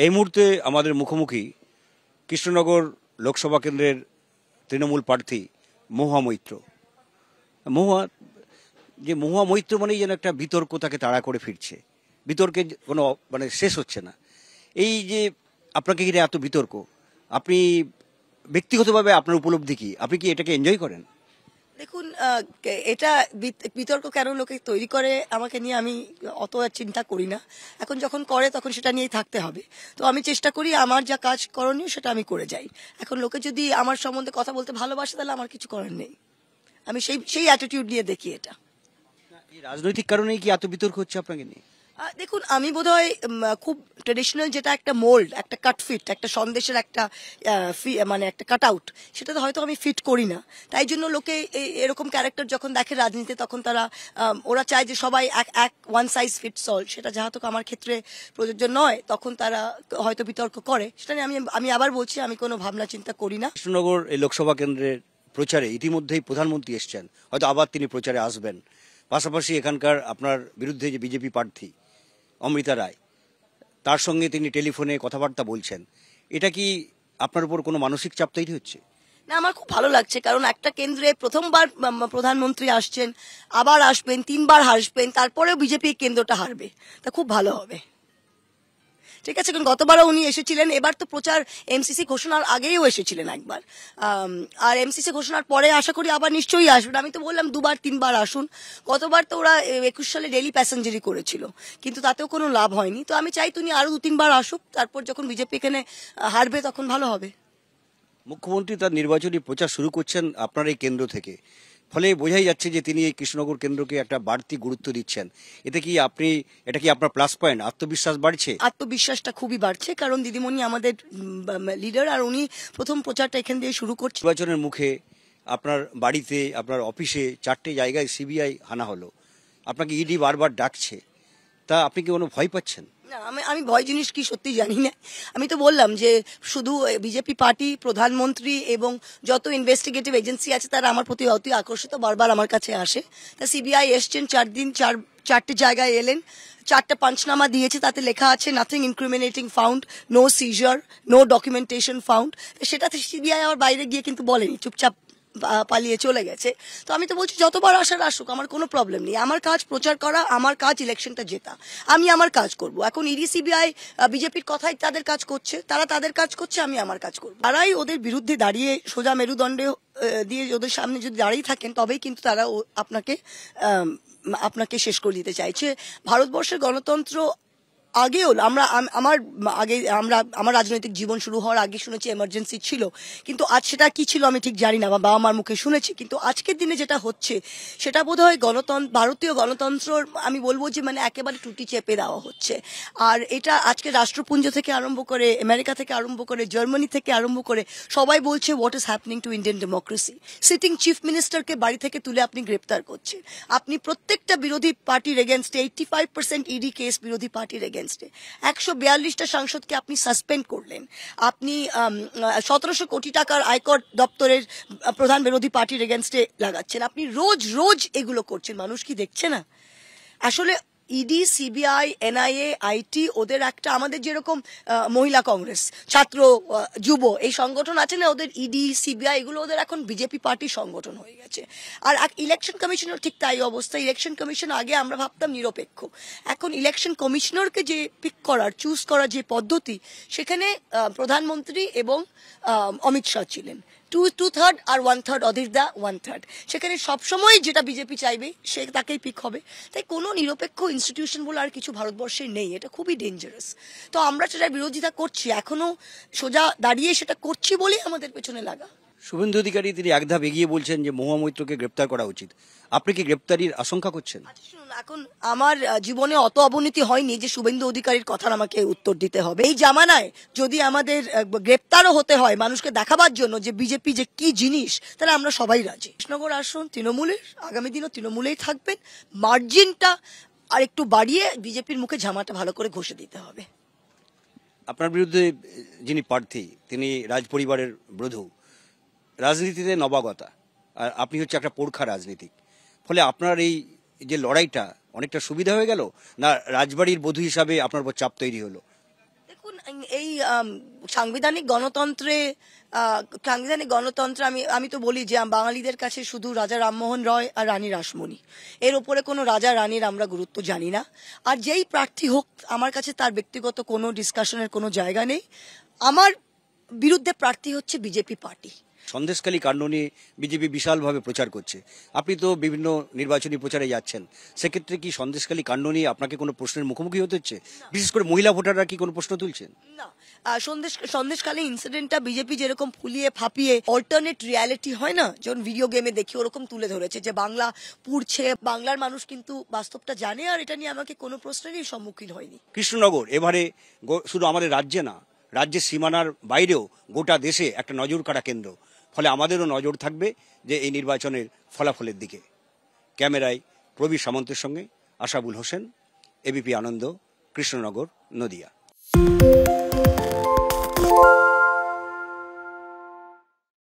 এই মুহূর্তে আমাদের মুখোমুখি কৃষ্ণনগর লোকসভা কেন্দ্রের তৃণমূল প্রার্থী মহুয়া মৈত্র। মহুয়া মৈত্র মানেই যেন একটা বিতর্ক তাকে তাড়া করে ফিরছে, বিতর্কের কোনো শেষ হচ্ছে না। এই যে আপনাকে ঘিরে এত বিতর্ক, আপনি ব্যক্তিগতভাবে আপনার উপলব্ধি কি? আপনি কি এটাকে এনজয় করেন? দেখুন, এটা বিতর্ক কেন লোকে তৈরি করে আমাকে নিয়ে আমি অত চিন্তা করি না। এখন যখন করে তখন সেটা নিয়েই থাকতে হবে। তো আমি চেষ্টা করি আমার যা কাজ করণীয় সেটা আমি করে যাই। এখন লোকে যদি আমার সম্বন্ধে কথা বলতে ভালোবাসে তাহলে আমার কিছু করার নেই। আমি সেই অ্যাটিটিউড নিয়ে দেখি এটা। এই রাজনৈতিক কারণেই কি এত বিতর্ক হচ্ছে আপনাকে নিয়ে? দেখুন, আমি বোধহয় খুব ট্রেডিশনাল যেটা একটা মোল্ড, একটা কাটফিট, একটা সন্দেশের একটা একটা কাট আউট, সেটাতে হয়তো আমি ফিট করি না। তাই জন্য লোকে এরকম ক্যারেক্টার যখন দেখে রাজনীতিতে তখন তারা ওরা চায় যে সবাই এক ওয়ান সাইজ ফিটস অল, সেটা যাহাতো আমার ক্ষেত্রে প্রযোজ্য নয়, তখন তারা হয়তো বিতর্ক করে। সেটা নিয়ে আমি আবার বলছি, আমি কোনো ভাবনা চিন্তা করি না। কৃষ্ণনগর এই লোকসভা কেন্দ্রের প্রচারে ইতিমধ্যেই প্রধানমন্ত্রী এসছেন, হয়তো আবার তিনি প্রচারে আসবেন। পাশাপাশি এখানকার আপনার বিরুদ্ধে যে বিজেপি প্রার্থী অমৃতা রায়, তার সঙ্গে তিনি টেলিফোনে কথাবার্তা বলছেন। এটা কি আপনার উপর কোনো মানসিক চাপ তৈরি হচ্ছে? না, আমার খুব ভালো লাগছে, কারণ একটা কেন্দ্রে প্রথমবার প্রধানমন্ত্রী আসছেন, আবার আসবেন, 3বার হাসবেন, তারপরেও বিজেপি কেন্দ্রটা হারবে, তা খুব ভালো হবে। ঠিক আছে, কারণ গতবারও উনি এসেছিলেন, এবার তো প্রচার এমসিসি ঘোষণার আগেও এসেছিলেন একবার, আর এমসিসি ঘোষণার পরে আশা করি আবার নিশ্চয়ই আসবেন। আমি তো বললাম 2বার 3বার আসুন। গতবার তো ওরা 21 সালে ডেলি প্যাসেঞ্জারই করেছিল, কিন্তু তাতেও কোনো লাভ হয়নি। তো আমি চাই তিনি আরো 2-3বার আসুক, তারপর যখন বিজেপি এখানে হারবে তখন ভালো হবে। মুখ্যমন্ত্রী তার নির্বাচনী প্রচার শুরু করছেন আপনার এই কেন্দ্র থেকে, ফলে বোঝাই যাচ্ছে যে তিনি এই কৃষ্ণনগর কেন্দ্রকে একটা বাড়তি গুরুত্ব দিচ্ছেন। এটা কি আপনার প্লাস পয়েন্ট? আত্মবিশ্বাস বাড়ছে? আত্মবিশ্বাসটা খুবই বাড়ছে, কারণ দিদিমণি আমাদের লিডার, আর উনি প্রথম প্রচারটা এখান দিয়ে শুরু করছেন। নির্বাচনের মুখে আপনার বাড়িতে, আপনার অফিসে 4টে জায়গায় সিবিআই হানা হলো, আপনাকে ইডি বারবার ডাকছে, তা আপনি কি কোনো ভয় পাচ্ছেন? না, আমি ভয় জিনিস কি সত্যি জানি না। আমি তো বললাম যে শুধু বিজেপি পার্টি, প্রধানমন্ত্রী এবং যত ইনভেস্টিগেটিভ এজেন্সি আছে তারা আমার প্রতি অতি আকর্ষিত, বারবার আমার কাছে আসে। তা সিবিআই এসছেন 4 দিন, 4টে জায়গায় এলেন, 4টে পাঞ্চনামা দিয়েছে, তাতে লেখা আছে nothing incriminating found, no seizure, no documentation found. সেটাতে সিবিআই আমার বাইরে গিয়ে কিন্তু বলেনি, চুপচাপ পালিয়ে চলে গেছে। তো আমি তো বলছি যতবার আসার আসুক, আমার কোনো প্রবলেম নেই। আমার কাজ প্রচার করা, আমার কাজ ইলেকশনটা জেতা, আমি আমার কাজ করব। এখন ইডি সিবিআই বিজেপির কথাই তাদের কাজ করছে, তারা তাদের কাজ করছে, আমি আমার কাজ করব। তারাই ওদের বিরুদ্ধে দাঁড়িয়ে সোজা মেরুদণ্ডে দিয়ে ওদের সামনে যদি দাঁড়িয়ে থাকেন, তবেই কিন্তু তারা আপনাকে শেষ করে দিতে চাইছে। ভারতবর্ষের গণতন্ত্র আগেও আমার রাজনৈতিক জীবন শুরু হওয়ার আগে শুনেছি এমার্জেন্সি ছিল, কিন্তু আজ সেটা কি ছিল আমি ঠিক জানি না, বা বাবা মার মুখে শুনেছি। কিন্তু আজকের দিনে যেটা হচ্ছে সেটা বোধহয় ভারতীয় গণতন্ত্র, আমি বলবো যে একেবারে টুটি চেপে দেওয়া হচ্ছে। আর এটা আজকে রাষ্ট্রপুঞ্জ থেকে আরম্ভ করে, আমেরিকা থেকে আরম্ভ করে, জার্মানি থেকে আরম্ভ করে সবাই বলছে what is happening to Indian democracy. Sitting chief মিনিস্টারকে বাড়ি থেকে তুলে আপনি গ্রেপ্তার করছেন, আপনি প্রত্যেকটা বিরোধী পার্টির এগেনস্টে 85% ইডি কেস বিরোধী পার্টির এগেনস্টে, 142টা সাংসদকে আপনি সাসপেন্ড করলেন, আপনি 1700 কোটি টাকার আয়কর দপ্তরের প্রধান বিরোধী পার্টির এগেনস্টে লাগাচ্ছেন, আপনি রোজ রোজ এগুলো করছেন। মানুষ কি দেখছে না? আসলে ইডি, সিবিআই, এনআইএ, আইটি, ওদের একটা, আমাদের যেরকম মহিলা কংগ্রেস, ছাত্র, যুব এই সংগঠন আছে না, ওদের ইডি সিবিআই এগুলো ওদের এখন বিজেপি পার্টির সংগঠন হয়ে গেছে। আর ইলেকশন কমিশনের ঠিক তাই অবস্থা। ইলেকশন কমিশন আগে আমরা ভাবতাম নিরপেক্ষ, এখন ইলেকশন কমিশনারকে যে পিক করার, চুজ করার যে পদ্ধতি, সেখানে প্রধানমন্ত্রী এবং অমিত শাহ ছিলেন, 2/3 আর 1/3 অধীর দা 1/3, সেখানে সবসময় যেটা বিজেপি চাইবে সে তাকেই পিক হবে। তাই কোনো নিরপেক্ষ ইনস্টিটিউশন বলে আর কিছু ভারতবর্ষে নেই, এটা খুবই ডেঞ্জারাস। তো আমরা সেটা বিরোধিতা করছি, এখনো সোজা দাঁড়িয়ে সেটা করছি বলেই আমাদের পেছনে লাগা। শুভেন্দু অধিকারী তিনি এক ধাপ এগিয়ে বলছেন যে মহুয়া মৈত্রকে গ্রেপ্তার করা উচিত, আপনি কি গ্রেপ্তারির আশঙ্কা করছেন? শুনুন, এখন আমার জীবনে অত অবনতি হয়নি যে শুভেন্দু অধিকারীর কথার আমাকে উত্তর দিতে হবে। এই জামানায় যদি আমাদের গ্রেপ্তারও হতে হয় মানুষকে দেখাবার জন্য যে বিজেপি যে কি জিনিস, তাহলে আমরা সবাই রাজি। কৃষ্ণনগর আসুন তৃণমূলের, আগামী দিনও তৃণমূলেই থাকবেন, মার্জিনটা আর একটু বাড়িয়ে বিজেপির মুখে ঝামাটা ভালো করে ঘষে দিতে হবে। আপনার বিরুদ্ধে যিনি প্রার্থী তিনি রাজপরিবারের বধূ, রাজনীতিতে নবাগতা, আর আপনি হচ্ছে একটা পোরখা রাজনীতিক, ফলে আপনার এই যে লড়াইটা অনেকটা সুবিধা হয়ে গেল, না রাজবাড়ির বধূ হিসাবে আপনার উপর চাপ তৈরি হলো? দেখুন, এই সাংবিধানিক গণতন্ত্রে আমি তো বলি যে বাঙালিদের কাছে শুধু রাজা রামমোহন রয় আর রানী রাসমণি, এর ওপরে কোনো রাজা রানীর আমরা গুরুত্ব জানি না। আর যেই প্রার্থী হোক আমার কাছে তার ব্যক্তিগত কোনো ডিসকাশনের কোনো জায়গা নেই। আমার বিরুদ্ধে প্রার্থী হচ্ছে বিজেপি পার্টি। সন্দেশখালী কাণ্ড নিয়ে বিজেপি বিশালভাবে প্রচার করছে, আপনি তো বিভিন্ন নির্বাচনী প্রচারে যাচ্ছেন, সেক্ষেত্রে কি সন্দেশখালী কাণ্ড নিয়ে আপনাকে কোনো প্রশ্নের মুখোমুখি হতে হচ্ছে? বিশেষ করে মহিলা ভোটাররা কি কোনো প্রশ্ন তুলছেন? না, সন্দেশখালী ইনসিডেন্টটা বিজেপি যেরকম ফুলিয়ে ফাপিয়ে অল্টারনেট রিয়ালিটি হয় না, যখন ভিডিও গেমে দেখি ওরকম তুলে ধরেছে যে বাংলা পুড়ছে, বাংলার মানুষ কিন্তু বাস্তবটা জানে, আর এটা নিয়ে আমাকে কোনো প্রশ্নেরই সম্মুখীন হয়নি। কৃষ্ণনগর এবারে শুধু আমাদের রাজ্যে না, রাজ্যের সীমানার বাইরেও গোটা দেশে একটা নজর কাড়া কেন্দ্র, ফলে আমাদেরও নজর থাকবে যে এই নির্বাচনের ফলাফলের দিকে। ক্যামেরায় প্রবীর সামন্তের সঙ্গে আশাবুল হোসেন, এবিপি আনন্দ, কৃষ্ণনগর, নদিয়া।